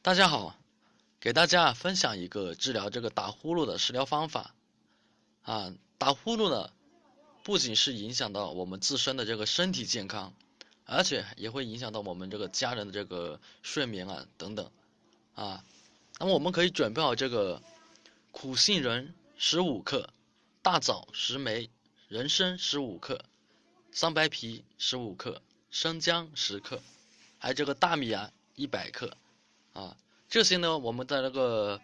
大家好，给大家分享一个治疗这个打呼噜的食疗方法啊。打呼噜呢，不仅是影响到我们自身的这个身体健康，而且也会影响到我们这个家人的这个睡眠啊等等啊。那么我们可以准备好这个苦杏仁15克、大枣10枚、人参15克、桑白皮15克、生姜10克，还有这个大米啊100克。啊，这些呢，我们的那个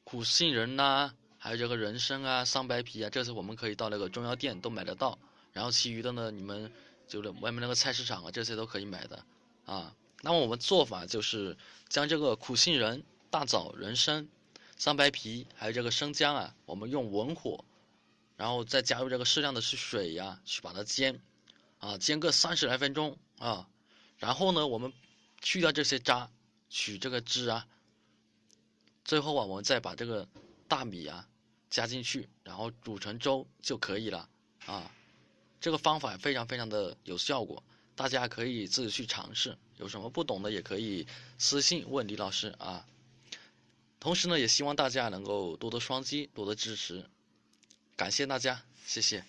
苦杏仁呐、还有这个人参啊、桑白皮啊，这些我们可以到那个中药店都买得到。然后其余的呢，你们就是外面那个菜市场啊，这些都可以买的啊。那么我们做法就是将这个苦杏仁、大枣、人参、桑白皮还有这个生姜啊，我们用文火，然后再加入这个适量的水呀、去把它煎啊，煎个30来分钟啊。然后呢，我们去掉这些渣，取这个汁啊，最后啊，我们再把这个大米啊加进去，然后煮成粥就可以了啊。这个方法非常非常的有效果，大家可以自己去尝试。有什么不懂的也可以私信问李老师啊。同时呢，也希望大家能够多多双击，多多支持，感谢大家，谢谢。